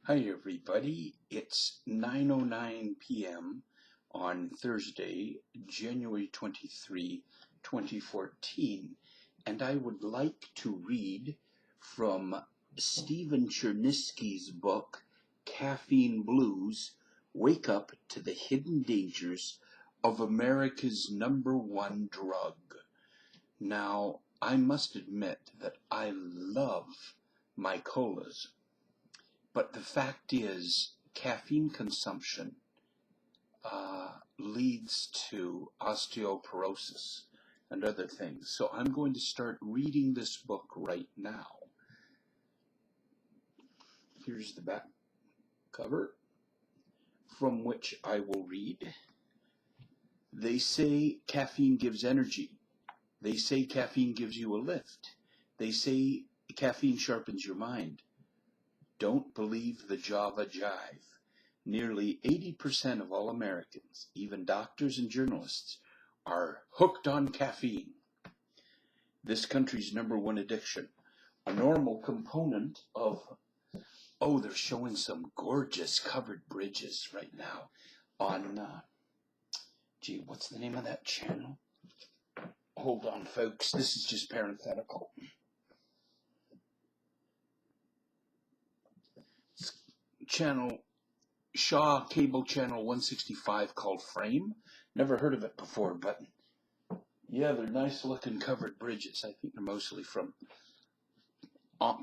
Hi everybody, it's 9:09 p.m. on Thursday, January 23, 2014, and I would like to read from Stephen Cherniske's book, Caffeine Blues, Wake Up to the Hidden Dangers of America's #1 drug. Now, I must admit that I love my colas. But the fact is, caffeine consumption leads to osteoporosis and other things. So I'm going to start reading this book right now. Here's the back cover, from which I will read. They say caffeine gives energy. They say caffeine gives you a lift. They say caffeine sharpens your mind. Don't believe the Java jive. Nearly 80% of all Americans, even doctors and journalists, are hooked on caffeine. This country's #1 addiction, a normal component of, they're showing some gorgeous covered bridges right now on, what's the name of that channel? Hold on, folks, this is just parenthetical. Channel Shaw cable channel 165 called Frame. Never heard of it before, but yeah, they're nice looking covered bridges. I think they're mostly from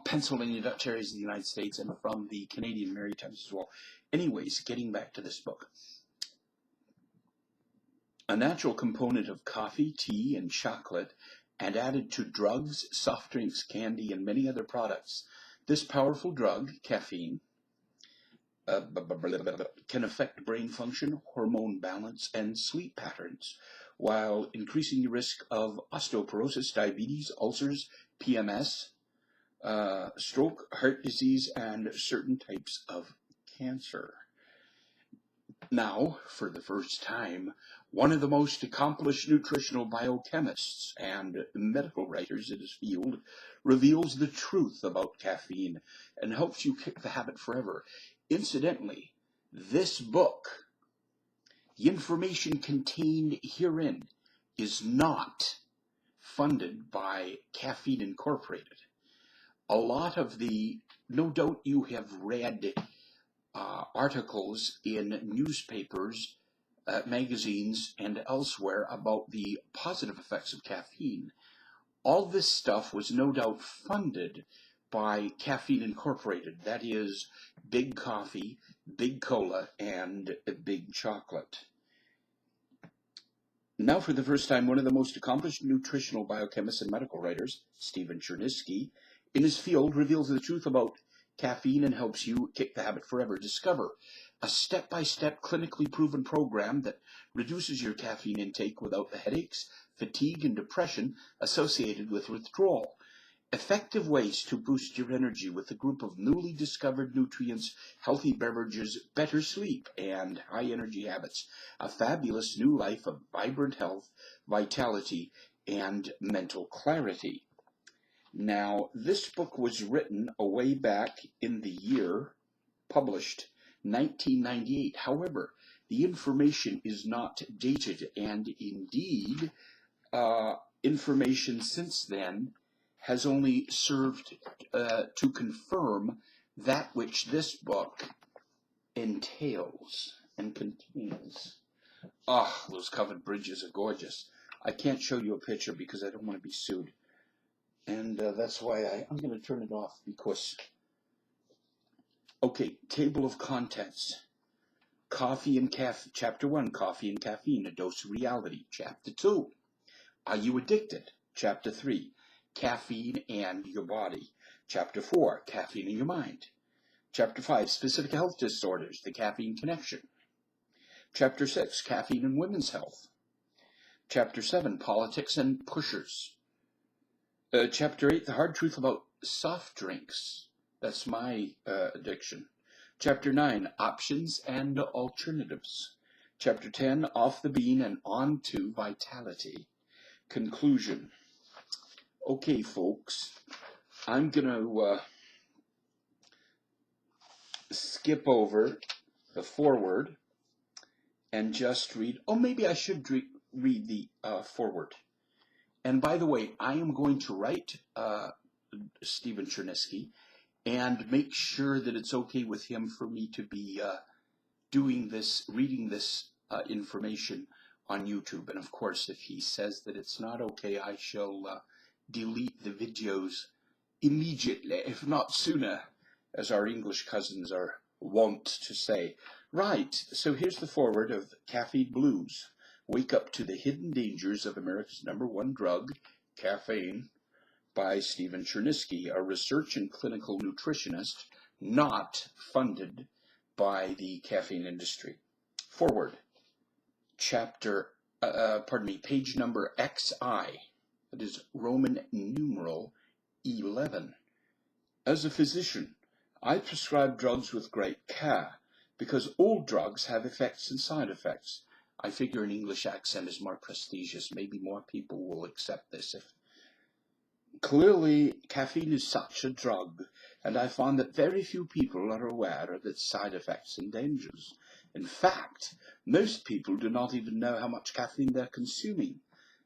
Pennsylvania, Dutch areas of the United States, and from the Canadian Maritimes as well. Anyways, getting back to this book. A natural component of coffee, tea, and chocolate, and added to drugs, soft drinks, candy, and many other products. This powerful drug, caffeine, can affect brain function, hormone balance, and sleep patterns, while increasing the risk of osteoporosis, diabetes, ulcers, PMS, stroke, heart disease, and certain types of cancer. Now, for the first time, one of the most accomplished nutritional biochemists and medical writers in his field reveals the truth about caffeine and helps you kick the habit forever. Incidentally, this book, the information contained herein, is not funded by Caffeine Incorporated. A lot of no doubt you have read articles in newspapers, magazines, and elsewhere about the positive effects of caffeine. All this stuff was no doubt funded by Caffeine Incorporated. That is, Big Coffee, Big Cola, and Big Chocolate. Now, for the first time, one of the most accomplished nutritional biochemists and medical writers, Stephen Cherniske, in his field reveals the truth about caffeine and helps you kick the habit forever. Discover a step-by-step clinically proven program that reduces your caffeine intake without the headaches, fatigue, and depression associated with withdrawal. Effective ways to boost your energy with a group of newly discovered nutrients, healthy beverages, better sleep, and high energy habits. A fabulous new life of vibrant health, vitality, and mental clarity. Now, this book was written a way back in the year, published 1998. However, the information is not dated, and indeed, information since then has only served to confirm that which this book entails and contains. Those covered bridges are gorgeous. I can't show you a picture because I don't want to be sued. And that's why I'm going to turn it off because, okay, table of contents. Coffee and Caffeine, Chapter 1, Coffee and Caffeine, A Dose of Reality. Chapter 2, Are You Addicted? Chapter 3, Caffeine and Your Body. Chapter 4, Caffeine and Your Mind. Chapter 5, Specific Health Disorders, The Caffeine Connection. Chapter 6, Caffeine and Women's Health. Chapter 7, Politics and Pushers. Chapter 8, The Hard Truth About Soft Drinks. That's my addiction. Chapter 9, Options and Alternatives. Chapter 10, Off the Bean and On to Vitality. Conclusion. Okay, folks, I'm going to skip over the foreword and just read, oh, maybe I should read the foreword. And by the way, I am going to write Stephen Cherniske and make sure that it's okay with him for me to be reading this information on YouTube. And of course, if he says that it's not okay, I shall delete the videos immediately, if not sooner, as our English cousins are wont to say. Right, so here's the foreword of Caffeine Blues. Wake Up to the Hidden Dangers of America's #1 drug, caffeine, by Stephen Cherniske, a research and clinical nutritionist not funded by the caffeine industry. Foreword. Page number XI. That is Roman numeral 11. As a physician, I prescribe drugs with great care because all drugs have effects and side effects. I figure an English accent is more prestigious. Maybe more people will accept this. Clearly, caffeine is such a drug, and I find that very few people are aware of its side effects and dangers. In fact, most people do not even know how much caffeine they're consuming.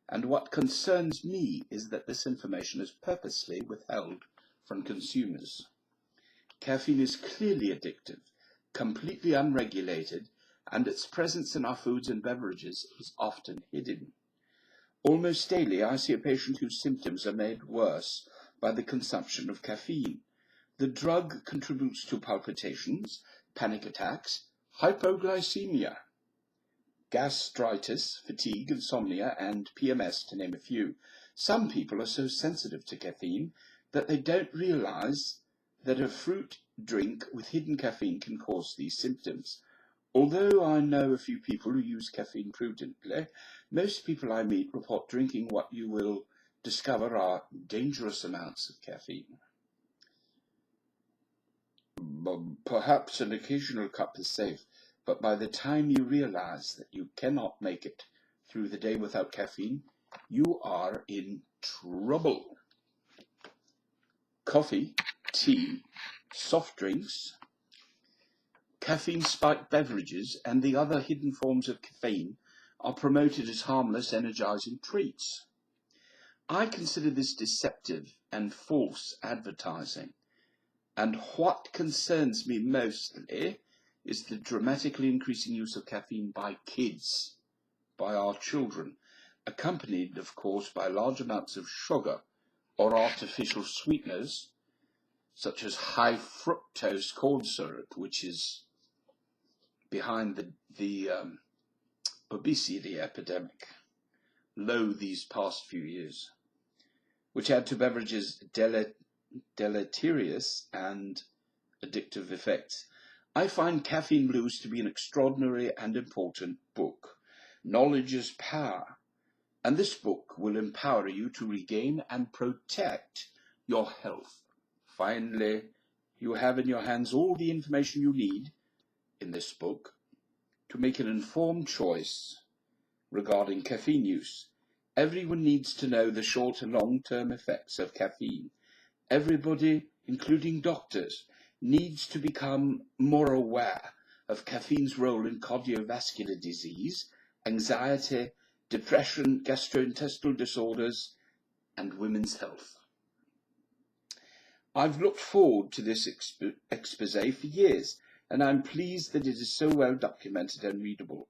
And what concerns me is that this information is purposely withheld from consumers. Caffeine is clearly addictive, completely unregulated, and its presence in our foods and beverages is often hidden. Almost daily, I see a patient whose symptoms are made worse by the consumption of caffeine. The drug contributes to palpitations, panic attacks, hypoglycemia, gastritis, fatigue, insomnia, and PMS, to name a few. Some people are so sensitive to caffeine that they don't realize that a fruit drink with hidden caffeine can cause these symptoms. Although I know a few people who use caffeine prudently, most people I meet report drinking what you will discover are dangerous amounts of caffeine. Perhaps an occasional cup is safe, but by the time you realize that you cannot make it through the day without caffeine, you are in trouble. Coffee, tea, soft drinks, caffeine-spiked beverages, and the other hidden forms of caffeine are promoted as harmless, energizing treats. I consider this deceptive and false advertising. And what concerns me mostly is the dramatically increasing use of caffeine by kids, by our children, accompanied, of course, by large amounts of sugar or artificial sweeteners, such as high fructose corn syrup, which is behind the obesity epidemic, low these past few years, which add to beverages deleterious and addictive effects. I find Caffeine Blues to be an extraordinary and important book. Knowledge is power, and this book will empower you to regain and protect your health. Finally, you have in your hands all the information you need in this book to make an informed choice regarding caffeine use. Everyone needs to know the short and long-term effects of caffeine. Everybody, including doctors, needs to become more aware of caffeine's role in cardiovascular disease, anxiety, depression, gastrointestinal disorders, and women's health. I've looked forward to this expose for years, and I'm pleased that it is so well documented and readable.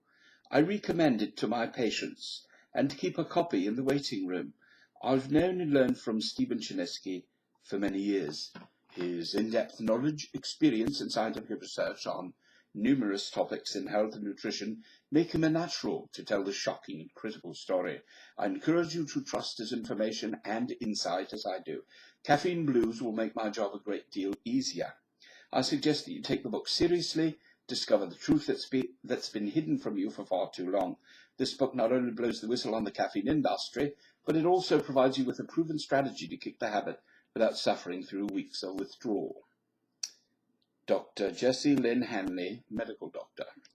I recommend it to my patients and keep a copy in the waiting room. I've known and learned from Stephen Cherniske for many years. His in-depth knowledge, experience, and scientific research on numerous topics in health and nutrition make him a natural to tell the shocking and critical story. I encourage you to trust his information and insight as I do. Caffeine Blues will make my job a great deal easier. I suggest that you take the book seriously, discover the truth that's been hidden from you for far too long. This book not only blows the whistle on the caffeine industry, but it also provides you with a proven strategy to kick the habit without suffering through weeks of withdrawal. Dr. Jessie Lynn Hanley, medical doctor.